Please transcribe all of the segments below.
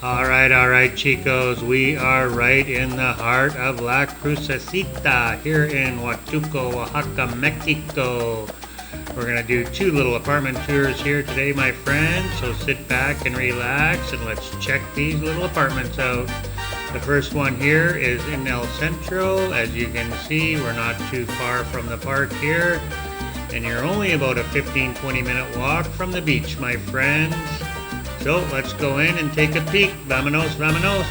All right, chicos. We are right in the heart of La Crucecita here in Huatulco, Oaxaca, Mexico. We're going to do two little apartment tours here today, my friends. So sit back and relax and let's check these little apartments out. The first one here is in El Centro. As you can see, we're not too far from the park here. And you're only about a 15-20 minute walk from the beach, my friends. So let's go in and take a peek. Vámonos, vámonos.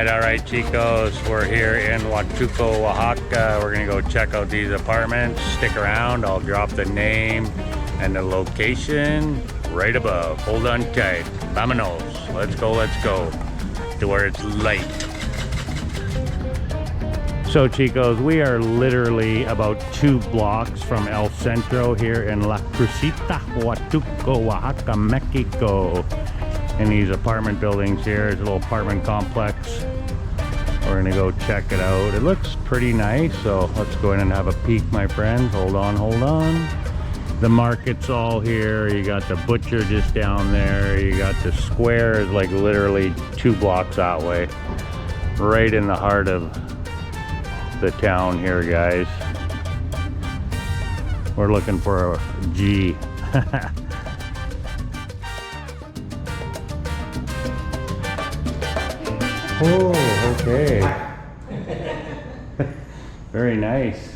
All right, chicos, we're here in Huatulco, Oaxaca. We're gonna go check out these apartments. Stick around, I'll drop the name and the location right above. Hold on tight. Vámonos. Let's go to where it's light. So, chicos, we are literally about 2 blocks from El Centro here in La Crucecita, Huatulco, Oaxaca, Mexico. In these apartment buildings here, it's a little apartment complex. We're gonna go check it out. It looks pretty nice, so let's go in and have a peek, my friends. Hold on. The market's all here. You got the butcher just down there. You got the square is like literally 2 blocks that way. Right in the heart of the town here, guys. We're looking for a G. Oh, okay. Very nice.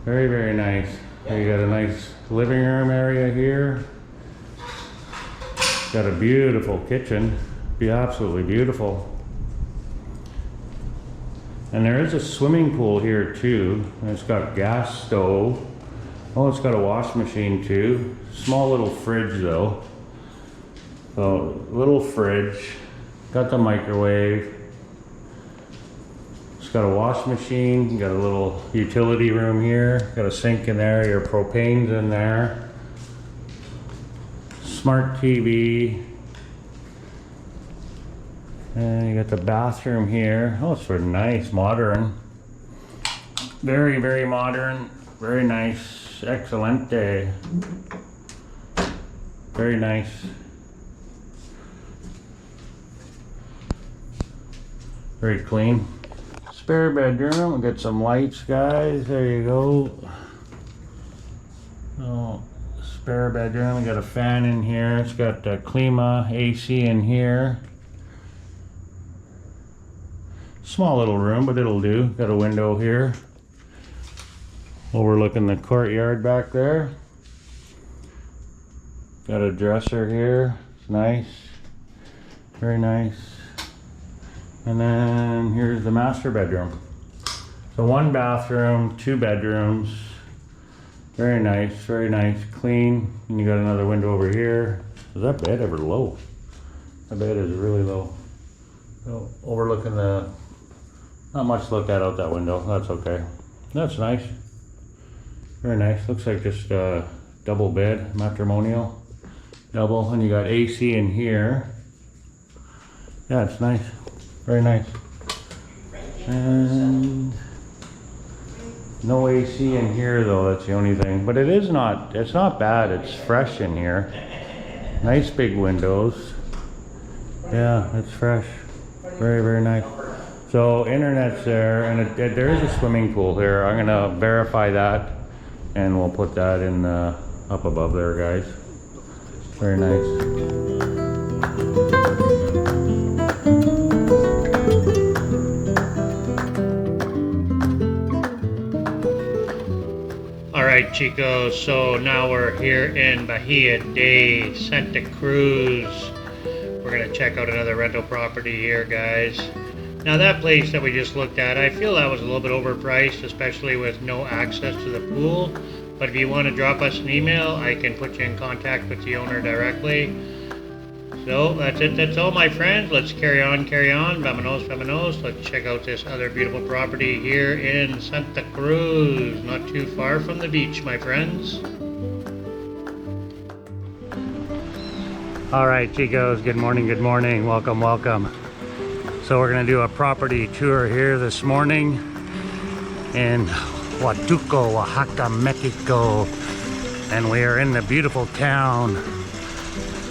Very nice. You got a nice living room area here. Got a beautiful kitchen. Be absolutely beautiful. And there is a swimming pool here too. And it's got gas stove. Oh, it's got a wash machine too. Small little fridge though. So, little fridge. Got the microwave. It's got a wash machine. You got a little utility room here. Got a sink in there. Your propane's in there. Smart TV. And you got the bathroom here. Oh, it's very nice, modern. Very modern. Very nice. Excelente. Very nice. Very clean. Spare bedroom. We got some lights, guys. There you go. Oh, spare bedroom. We got a fan in here. It's got the Klima AC in here. Small little room, but it'll do. Got a window here. Overlooking the courtyard back there. Got a dresser here. It's nice. Very nice. And then here's the master bedroom. So 1 bathroom, 2 bedrooms. Very nice, clean. And you got another window over here. Is that bed ever low? That bed is really low. So overlooking the, not much to look at out that window. That's okay. That's nice. Very nice. Looks like just a double bed, matrimonial. Double, and you got AC in here. Yeah, it's nice. Very nice. And no AC in here though, that's the only thing. But it's not bad, it's fresh in here. Nice big windows. Yeah, it's fresh. Very nice. So internet's there, and there is a swimming pool here. I'm gonna verify that, and we'll put that in up above there, guys. Very nice. Alright, chicos, so now we're here in Bahía de Santa Cruz. We're going to check out another rental property here, guys. Now that place that we just looked at, I feel that was a little bit overpriced, especially with no access to the pool. But if you want to drop us an email, I can put you in contact with the owner directly. So that's it. That's all, my friends. Let's carry on, carry on. Vamonos, vamonos. Let's check out this other beautiful property here in Santa Cruz. Not too far from the beach, my friends. All right, chicos. Good morning. Good morning. Welcome, welcome. So we're gonna do a property tour here this morning in Huatulco, Oaxaca, Mexico, and we are in the beautiful town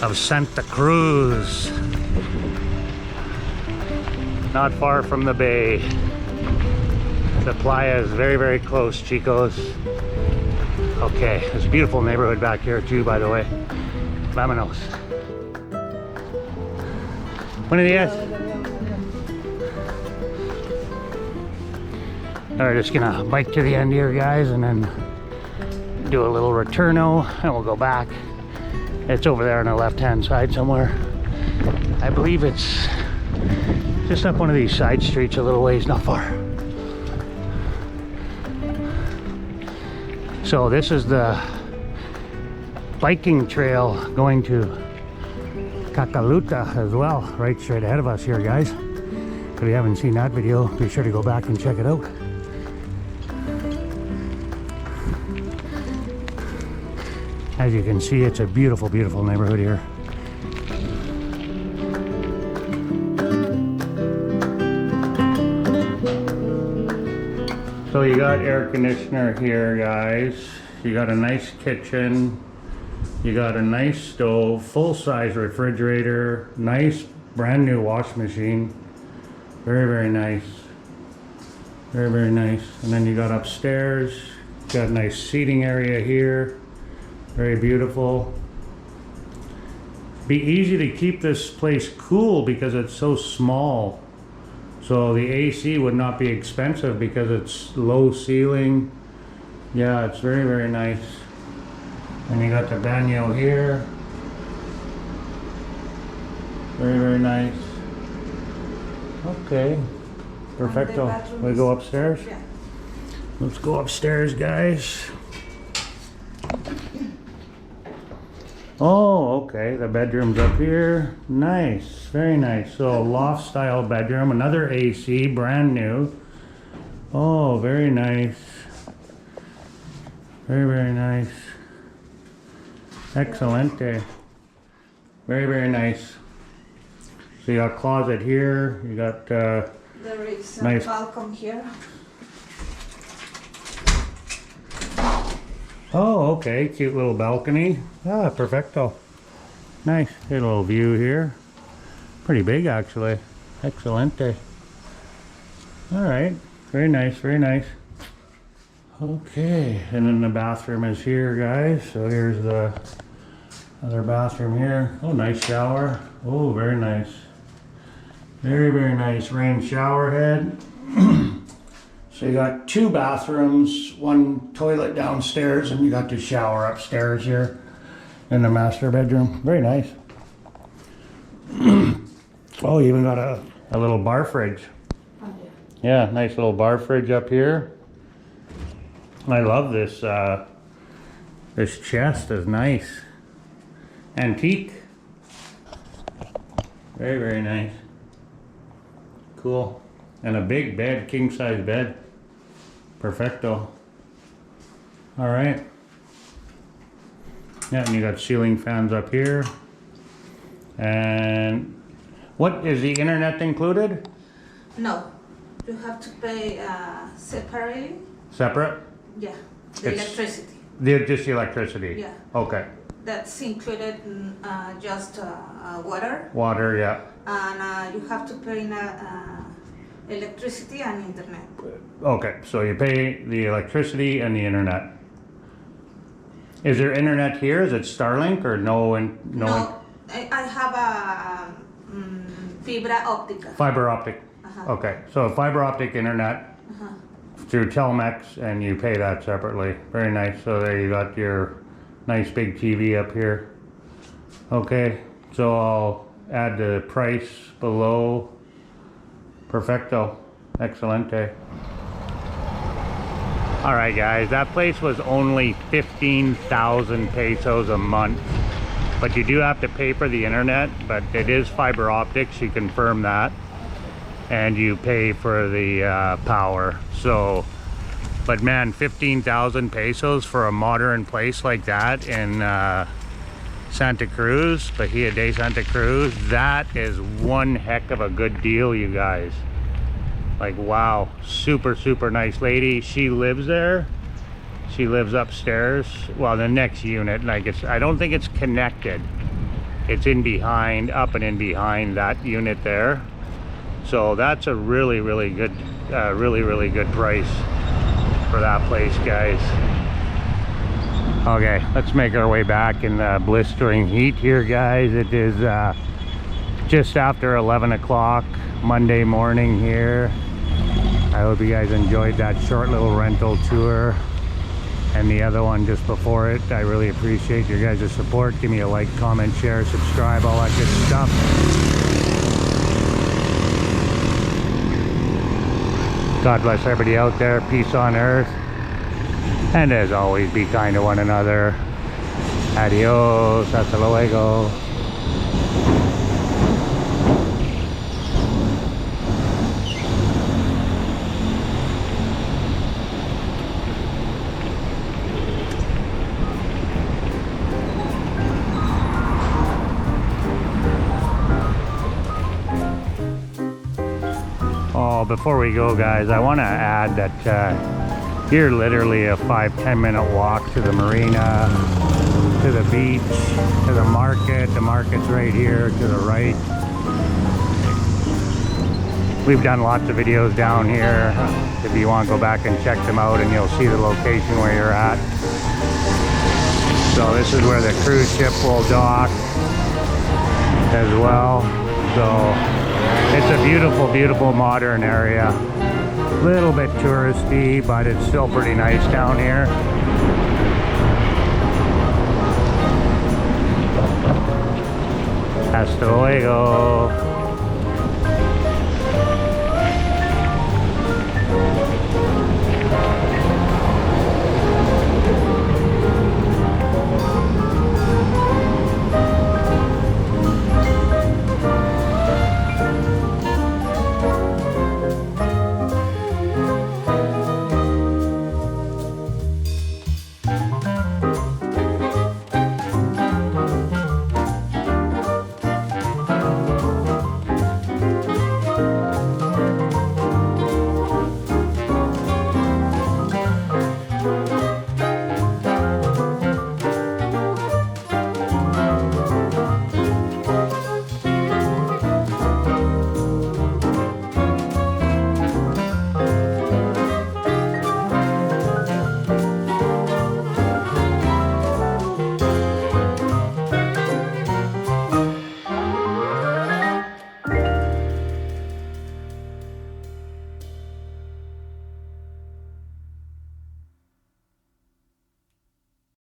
of Santa Cruz, not far from the bay. The playa is very, very close, chicos. Okay, it's a beautiful neighborhood back here too, by the way. Vámonos. Buenos días. All right, just gonna bike to the end here, guys, and then do a little returno, and we'll go back. It's over there on the left-hand side somewhere. I believe it's just up one of these side streets a little ways, not far. So this is the biking trail going to Cacaluta as well, right straight ahead of us here, guys. If you haven't seen that video, be sure to go back and check it out. As you can see, it's a beautiful, beautiful neighborhood here. So you got air conditioner here, guys. You got a nice kitchen. You got a nice stove, full-size refrigerator, nice brand new wash machine. Very, very nice. Very, very nice. And then you got upstairs. You got a nice seating area here. Very beautiful. Be easy to keep this place cool because it's so small. So the AC would not be expensive because it's low ceiling. Yeah, it's very, very nice. And you got the baño here. Very, very nice. Okay, perfecto. We go upstairs? Yeah. Let's go upstairs, guys. Oh, okay, the bedroom's up here. Nice, very nice. So loft-style bedroom, another AC, brand new. Oh, very nice. Very, very nice. Excelente. Very, very nice. So you got closet here, you got There is a nice balcony here. Oh, okay, cute little balcony. Ah, perfecto. Nice, get a little view here. Pretty big, actually. Excelente. All right, very nice, very nice. Okay, and then the bathroom is here, guys. So here's the other bathroom here. Oh, nice shower. Oh, very nice. Very, very nice rain shower head. So you got two bathrooms, one toilet downstairs, and you got the shower upstairs here in the master bedroom. Very nice. Oh, you even got a little bar fridge. Oh, yeah. Yeah, nice little bar fridge up here. I love this. This chest is nice. Antique. Very, very nice. Cool. And a big bed, king size bed. Perfecto. All right. Yeah, and you got ceiling fans up here. And what is the internet included? No, you have to pay separately. Separate? Yeah, the It's- electricity. Just the electricity? Yeah. Okay. That's included in just water, Water, yeah. and you have to pay electricity and internet. Okay, so you pay the electricity and the internet. Is there internet here? Is it Starlink or no? No, I have a fibra optica. Fiber optic. Uh-huh. Okay, so fiber optic internet Uh-huh. through Telmex, and you pay that separately. Very nice. So there you got your nice big TV up here. Okay, so I'll add the price below. Perfecto. Excelente. All right, guys, that place was only 15,000 pesos a month. but you do have to pay for the internet, but it is fiber optic, she confirmed that, and you pay for the power. So, but man, 15,000 pesos for a modern place like that in Santa Cruz, Bahía de Santa Cruz, that is one heck of a good deal, you guys. Like, wow, super nice lady. She lives there. She lives upstairs, well, the next unit. Like, it's, I don't think it's connected. It's in behind, up and in behind that unit there. So that's a really good, really good price for that place, guys. Okay, let's make our way back in the blistering heat here, guys. It is just after 11 o'clock Monday morning here. I hope you guys enjoyed that short little rental tour and the other one just before it. I really appreciate your guys' support. Give me a like, comment, share, subscribe, all that good stuff. God bless everybody out there. Peace on earth. And as always, be kind to one another. Adios. Hasta luego. Oh, before we go, guys, I want to add that you're literally a 5-10 minute walk to the marina, to the beach, to the market. The market's right here to the right. We've done lots of videos down here. If you want, go back and check them out and you'll see the location where you're at. So this is where the cruise ship will dock as well. So it's a beautiful modern area. Little bit touristy, but it's still pretty nice down here. Hasta luego.